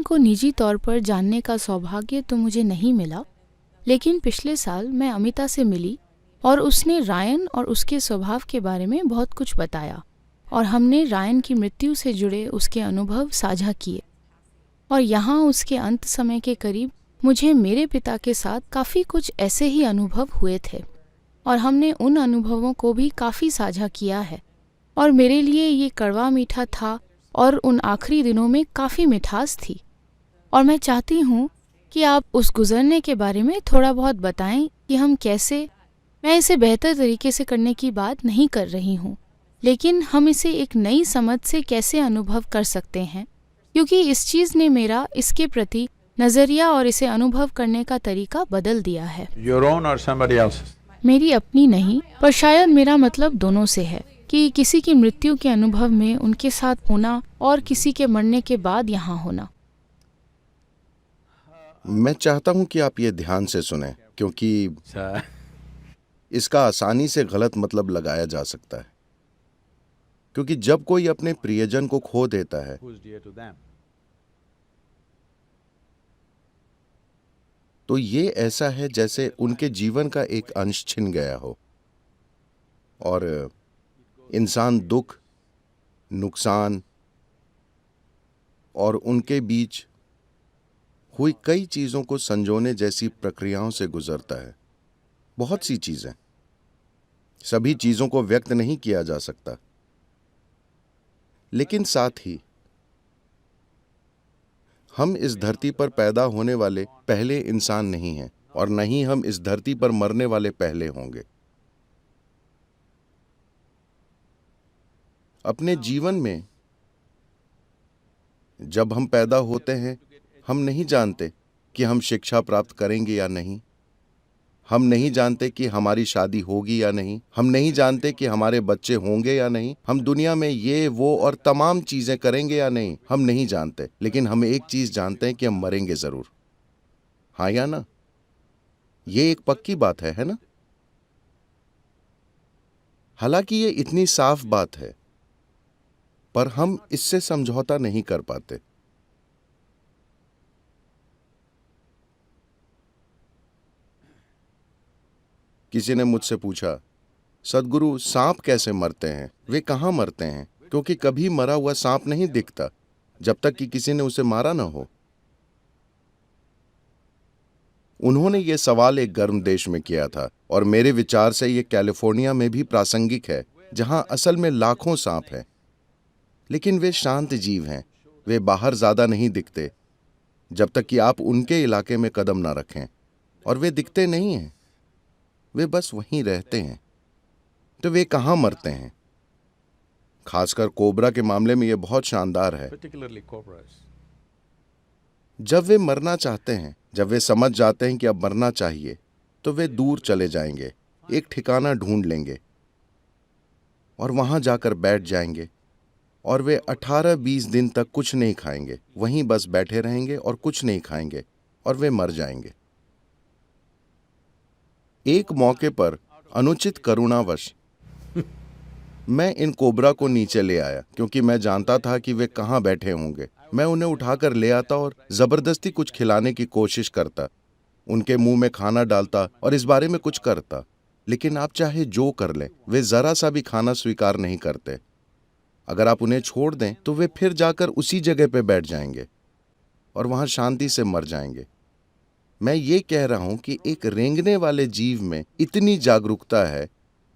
को निजी तौर पर जानने का सौभाग्य तो मुझे नहीं मिला, लेकिन पिछले साल मैं अमिता से मिली और उसने रायन और उसके स्वभाव के बारे में बहुत कुछ बताया और हमने रायन की मृत्यु से जुड़े उसके अनुभव साझा किए। और यहाँ उसके अंत समय के करीब मुझे मेरे पिता के साथ काफ़ी कुछ ऐसे ही अनुभव हुए थे और हमने उन अनुभवों को भी काफ़ी साझा किया है और मेरे लिए ये कड़वा मीठा था और उन आखिरी दिनों में काफ़ी मिठास थी। और मैं चाहती हूँ कि आप उस गुजरने के बारे में थोड़ा बहुत बताएं कि हम कैसे, मैं इसे बेहतर तरीके से करने की बात नहीं कर रही हूँ, लेकिन हम इसे एक नई समझ से कैसे अनुभव कर सकते हैं, क्योंकि इस चीज़ ने मेरा इसके प्रति नज़रिया और इसे अनुभव करने का तरीका बदल दिया है। Your own or somebody else's? मेरी अपनी नहीं, पर शायद मेरा मतलब दोनों से है कि किसी की मृत्यु के अनुभव में उनके साथ होना और किसी के मरने के बाद यहाँ होना। मैं चाहता हूं कि आप ये ध्यान से सुनें, क्योंकि Sir. इसका आसानी से गलत मतलब लगाया जा सकता है। क्योंकि जब कोई अपने प्रियजन को खो देता है Who's dear to them? तो ये ऐसा है जैसे उनके जीवन का एक अंश छिन गया हो और इंसान दुख, नुकसान और उनके बीच हुई कई चीजों को संजोने जैसी प्रक्रियाओं से गुजरता है। बहुत सी चीजें, सभी चीजों को व्यक्त नहीं किया जा सकता, लेकिन साथ ही हम इस धरती पर पैदा होने वाले पहले इंसान नहीं हैं और न ही हम इस धरती पर मरने वाले पहले होंगे। अपने जीवन में जब हम पैदा होते हैं, हम नहीं जानते कि हम शिक्षा प्राप्त करेंगे या नहीं, हम नहीं जानते कि हमारी शादी होगी या नहीं, हम नहीं जानते कि हमारे बच्चे होंगे या नहीं, हम दुनिया में ये वो और तमाम चीजें करेंगे या नहीं, हम नहीं जानते। लेकिन हम एक चीज जानते हैं कि हम मरेंगे जरूर। हाँ या ना? ये एक पक्की बात है ना? हालांकि ये इतनी साफ बात है, पर हम इससे समझौता नहीं कर पाते। किसी ने मुझसे पूछा, सद्गुरु, सांप कैसे मरते हैं? वे कहाँ मरते हैं? क्योंकि कभी मरा हुआ सांप नहीं दिखता जब तक कि किसी ने उसे मारा ना हो। उन्होंने ये सवाल एक गर्म देश में किया था और मेरे विचार से ये कैलिफोर्निया में भी प्रासंगिक है, जहां असल में लाखों सांप हैं, लेकिन वे शांत जीव हैं। वे बाहर ज्यादा नहीं दिखते जब तक कि आप उनके इलाके में कदम ना रखें, और वे दिखते नहीं हैं, वे बस वहीं रहते हैं। तो वे कहाँ मरते हैं? खासकर कोबरा के मामले में यह बहुत शानदार है। Particularly cobras. जब वे मरना चाहते हैं, जब वे समझ जाते हैं कि अब मरना चाहिए, तो वे दूर चले जाएंगे, एक ठिकाना ढूंढ लेंगे और वहां जाकर बैठ जाएंगे, और वे 18-20 दिन तक कुछ नहीं खाएंगे, वहीं बस बैठे रहेंगे और कुछ नहीं खाएंगे, और वे मर जाएंगे। एक मौके पर अनुचित करुणावश मैं इन कोबरा को नीचे ले आया, क्योंकि मैं जानता था कि वे कहाँ बैठे होंगे। मैं उन्हें उठाकर ले आता और जबरदस्ती कुछ खिलाने की कोशिश करता, उनके मुंह में खाना डालता और इस बारे में कुछ करता। लेकिन आप चाहे जो कर लें, वे जरा सा भी खाना स्वीकार नहीं करते। अगर आप उन्हें छोड़ दें तो वे फिर जाकर उसी जगह पे बैठ जाएंगे और वहां शांति से मर जाएंगे। मैं ये कह रहा हूं कि एक रेंगने वाले जीव में इतनी जागरूकता है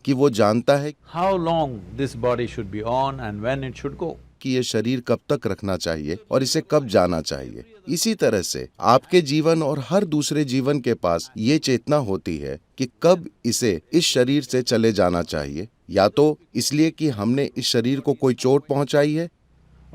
कि वो जानता है How long this body should be on and when it should go. कि ये शरीर कब तक रखना चाहिए और इसे कब जाना चाहिए। इसी तरह से आपके जीवन और हर दूसरे जीवन के पास ये चेतना होती है कि कब इसे इस शरीर से चले जाना चाहिए, या तो इसलिए कि हमने इस शरीर को कोई चोट पहुंचाई है,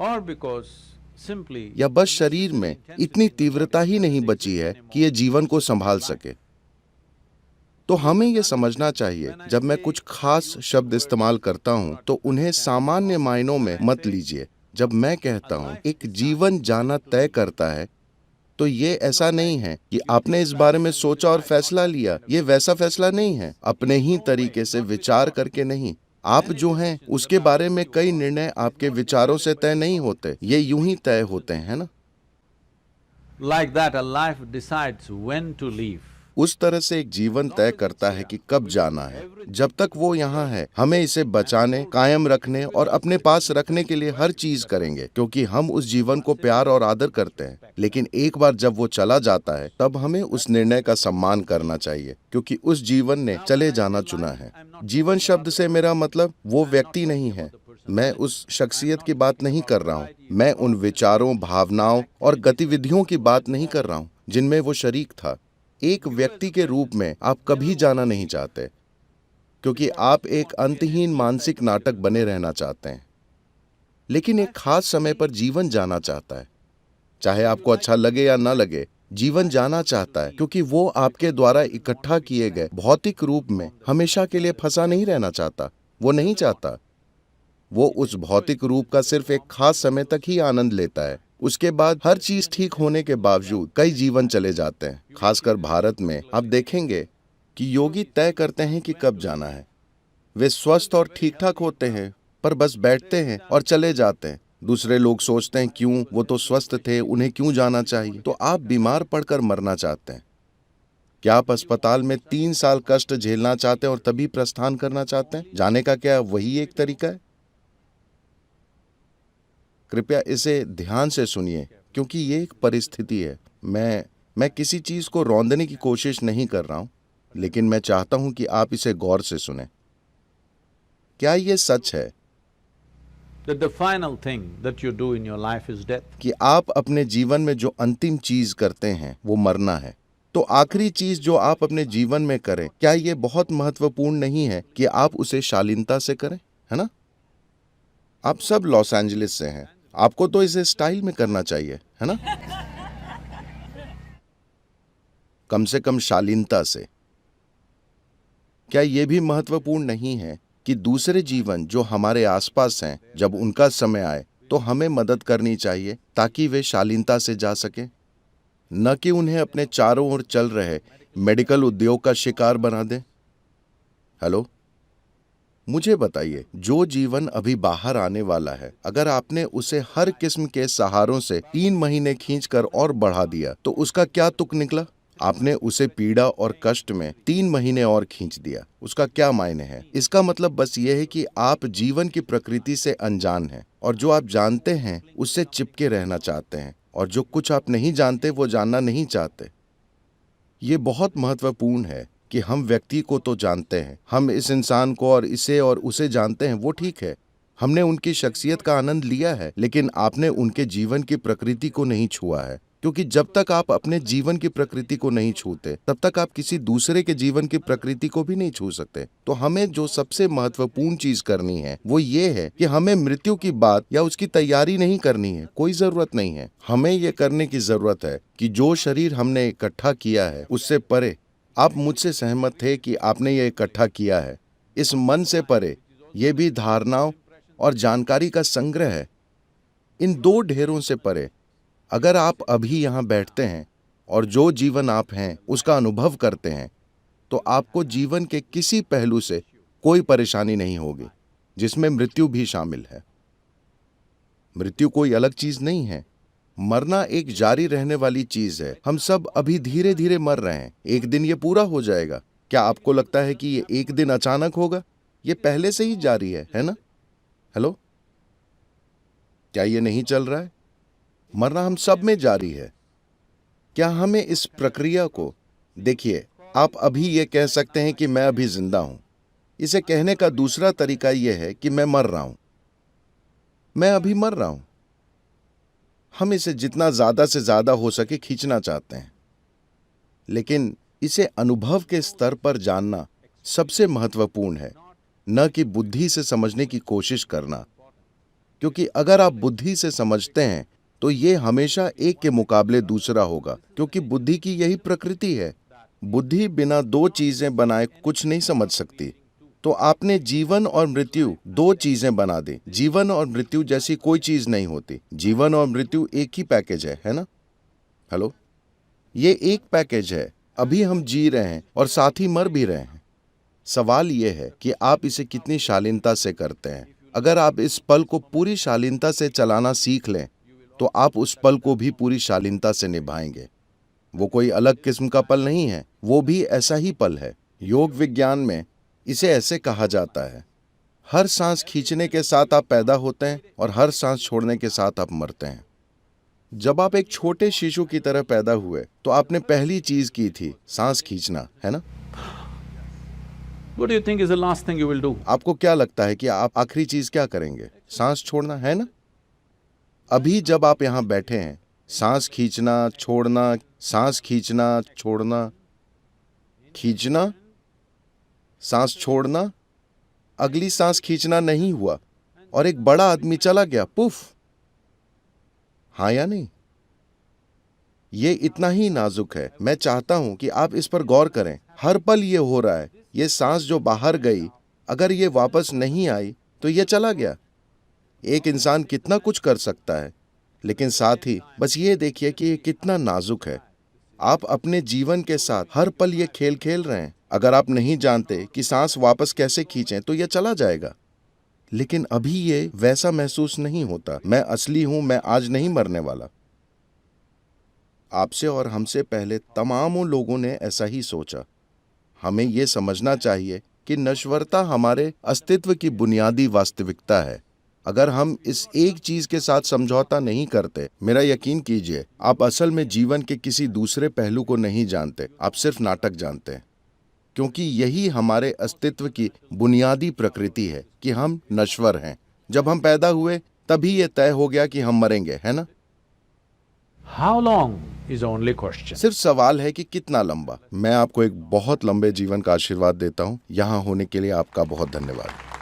Or because simply या बस शरीर में इतनी तीव्रता ही नहीं बची है कि ये जीवन को संभाल सके। तो हमें यह समझना चाहिए, जब मैं कुछ खास शब्द इस्तेमाल करता हूं तो उन्हें सामान्य मायनों में मत लीजिए। जब मैं कहता हूं एक जीवन जाना तय करता है, तो ये ऐसा नहीं है कि आपने इस बारे में सोचा और फैसला लिया। ये वैसा फैसला नहीं है, अपने ही तरीके से विचार करके नहीं। आप जो हैं उसके बारे में कई निर्णय आपके विचारों से तय नहीं होते, ये यूं ही तय होते हैं ना। Like that, a life decides when to leave. उस तरह से एक जीवन तय करता है कि कब जाना है। जब तक वो यहाँ है, हमें इसे बचाने, कायम रखने और अपने पास रखने के लिए हर चीज करेंगे, क्योंकि हम उस जीवन को प्यार और आदर करते हैं। लेकिन एक बार जब वो चला जाता है, तब हमें उस निर्णय का सम्मान करना चाहिए, क्योंकि उस जीवन ने चले जाना चुना है। जीवन शब्द से मेरा मतलब वो व्यक्ति नहीं है। मैं उस शख्सियत की बात नहीं कर रहा हूँ। मैं उन विचारों, भावनाओं और गतिविधियों की बात नहीं कर रहा हूँ जिनमें वो शरीक था। एक व्यक्ति के रूप में आप कभी जाना नहीं चाहते, क्योंकि आप एक अंतहीन मानसिक नाटक बने रहना चाहते हैं। लेकिन एक खास समय पर जीवन जाना चाहता है, चाहे आपको अच्छा लगे या ना लगे। जीवन जाना चाहता है क्योंकि वो आपके द्वारा इकट्ठा किए गए भौतिक रूप में हमेशा के लिए फंसा नहीं रहना चाहता। वो नहीं चाहता। वो उस भौतिक रूप का सिर्फ एक खास समय तक ही आनंद लेता है। उसके बाद हर चीज ठीक होने के बावजूद कई जीवन चले जाते हैं। खासकर भारत में आप देखेंगे कि योगी तय करते हैं कि कब जाना है। वे स्वस्थ और ठीक ठाक होते हैं, पर बस बैठते हैं और चले जाते हैं। दूसरे लोग सोचते हैं, क्यों, वो तो स्वस्थ थे, उन्हें क्यों जाना चाहिए। तो आप बीमार पड़कर मरना चाहते हैं। क्या आप अस्पताल में 3 साल कष्ट झेलना चाहते हैं और तभी प्रस्थान करना चाहते हैं? जाने का क्या वही एक तरीका है? कृपया इसे ध्यान से सुनिए, क्योंकि ये एक परिस्थिति है। मैं किसी चीज को रौंदने की कोशिश नहीं कर रहा हूं, लेकिन मैं चाहता हूं कि आप इसे गौर से सुनें। क्या ये सच है That the final thing that you do in your life is death? कि आप अपने जीवन में जो अंतिम चीज करते हैं वो मरना है? तो आखिरी चीज जो आप अपने जीवन में करें, क्या ये बहुत महत्वपूर्ण नहीं है कि आप उसे शालीनता से करें, है ना? आप सब लॉस एंजलिस से हैं, आपको तो इसे स्टाइल में करना चाहिए, है ना? कम से कम शालीनता से। क्या यह भी महत्वपूर्ण नहीं है कि दूसरे जीवन जो हमारे आसपास हैं, जब उनका समय आए तो हमें मदद करनी चाहिए ताकि वे शालीनता से जा सकें, न कि उन्हें अपने चारों ओर चल रहे मेडिकल उद्योग का शिकार बना दें? हेलो, मुझे बताइए, जो जीवन अभी बाहर आने वाला है, अगर आपने उसे हर किस्म के सहारों से 3 महीने खींचकर और बढ़ा दिया तो उसका क्या तुक निकला? आपने उसे पीड़ा और कष्ट में 3 महीने और खींच दिया, उसका क्या मायने है? इसका मतलब बस ये है कि आप जीवन की प्रकृति से अनजान हैं और जो आप जानते हैं उससे चिपके रहना चाहते हैं, और जो कुछ आप नहीं जानते वो जानना नहीं चाहते। ये बहुत महत्वपूर्ण है कि हम व्यक्ति को तो जानते हैं, हम इस इंसान को और इसे और उसे जानते हैं, वो ठीक है। हमने उनकी शख्सियत का आनंद लिया है, लेकिन आपने उनके जीवन की प्रकृति को नहीं छुआ है, क्योंकि जब तक आप अपने जीवन की प्रकृति को नहीं छूते, तब तक आप किसी दूसरे के जीवन की प्रकृति को भी नहीं छू सकते। तो हमें जो सबसे महत्वपूर्ण चीज करनी है वो ये है कि हमें मृत्यु की बात या उसकी तैयारी नहीं करनी है, कोई जरूरत नहीं है। हमें ये करने की जरूरत है कि जो शरीर हमने इकट्ठा किया है उससे परे, आप मुझसे सहमत थे कि आपने ये इकट्ठा किया है, इस मन से परे ये भी धारणाओं और जानकारी का संग्रह है। इन 2 ढेरों से परे अगर आप अभी यहाँ बैठते हैं और जो जीवन आप हैं उसका अनुभव करते हैं, तो आपको जीवन के किसी पहलू से कोई परेशानी नहीं होगी, जिसमें मृत्यु भी शामिल है। मृत्यु कोई अलग चीज नहीं है। मरना एक जारी रहने वाली चीज है। हम सब अभी धीरे धीरे मर रहे हैं, एक दिन ये पूरा हो जाएगा। क्या आपको लगता है कि ये एक दिन अचानक होगा? ये पहले से ही जारी है ना? हेलो, क्या ये नहीं चल रहा है? मरना हम सब में जारी है। क्या हमें इस प्रक्रिया को देखिए, आप अभी ये कह सकते हैं कि मैं अभी जिंदा हूं। इसे कहने का दूसरा तरीका यह है कि मैं मर रहा हूं, मैं अभी मर रहा हूं। हम इसे जितना ज्यादा से ज्यादा हो सके खींचना चाहते हैं, लेकिन इसे अनुभव के स्तर पर जानना सबसे महत्वपूर्ण है, न कि बुद्धि से समझने की कोशिश करना। क्योंकि अगर आप बुद्धि से समझते हैं तो ये हमेशा एक के मुकाबले दूसरा होगा, क्योंकि बुद्धि की यही प्रकृति है। बुद्धि बिना 2 चीजें बनाए कुछ नहीं समझ सकती। तो आपने जीवन और मृत्यु 2 चीजें बना दी। जीवन और मृत्यु जैसी कोई चीज नहीं होती। जीवन और मृत्यु एक ही पैकेज है ना? हेलो, ये एक पैकेज है। अभी हम जी रहे हैं और साथ ही मर भी रहे हैं। सवाल यह है कि आप इसे कितनी शालीनता से करते हैं। अगर आप इस पल को पूरी शालीनता से चलाना सीख लें तो आप उस पल को भी पूरी शालीनता से निभाएंगे। वो कोई अलग किस्म का पल नहीं है, वो भी ऐसा ही पल है। योग विज्ञान में इसे ऐसे कहा जाता है, हर सांस खींचने के साथ आप पैदा होते हैं और हर सांस छोड़ने के साथ आप मरते हैं। जब आप एक छोटे शिशु की तरह पैदा हुए तो आपने पहली चीज की थी सांस खींचना, है ना? What do you think is the last thing you will do? आपको क्या लगता है कि आप आखिरी चीज क्या करेंगे? सांस छोड़ना, है ना? अभी जब आप यहां बैठे हैं, सांस खींचना, छोड़ना, सांस खींचना, छोड़ना, खींचना, सांस छोड़ना, अगली सांस खींचना नहीं हुआ और एक बड़ा आदमी चला गया, पुफ। हाँ या नहीं? ये इतना ही नाजुक है। मैं चाहता हूं कि आप इस पर गौर करें। हर पल ये हो रहा है। ये सांस जो बाहर गई, अगर ये वापस नहीं आई तो ये चला गया। एक इंसान कितना कुछ कर सकता है, लेकिन साथ ही बस ये देखिए कि ये कितना नाजुक है। आप अपने जीवन के साथ हर पल ये खेल खेल रहे हैं। अगर आप नहीं जानते कि सांस वापस कैसे खींचें तो ये चला जाएगा, लेकिन अभी ये वैसा महसूस नहीं होता। मैं असली हूं, मैं आज नहीं मरने वाला। आपसे और हमसे पहले तमामों लोगों ने ऐसा ही सोचा। हमें ये समझना चाहिए कि नश्वरता हमारे अस्तित्व की बुनियादी वास्तविकता है। अगर हम इस एक चीज के साथ समझौता नहीं करते, मेरा यकीन कीजिए, आप असल में जीवन के किसी दूसरे पहलू को नहीं जानते, आप सिर्फ नाटक जानते हैं। क्योंकि यही हमारे अस्तित्व की बुनियादी प्रकृति है कि हम नश्वर हैं। जब हम पैदा हुए तभी ये तय हो गया कि हम मरेंगे, है ना? How long is the only question. सिर्फ सवाल है कि कितना लंबा। मैं आपको एक बहुत लंबे जीवन का आशीर्वाद देता हूं। यहां होने के लिए आपका बहुत धन्यवाद।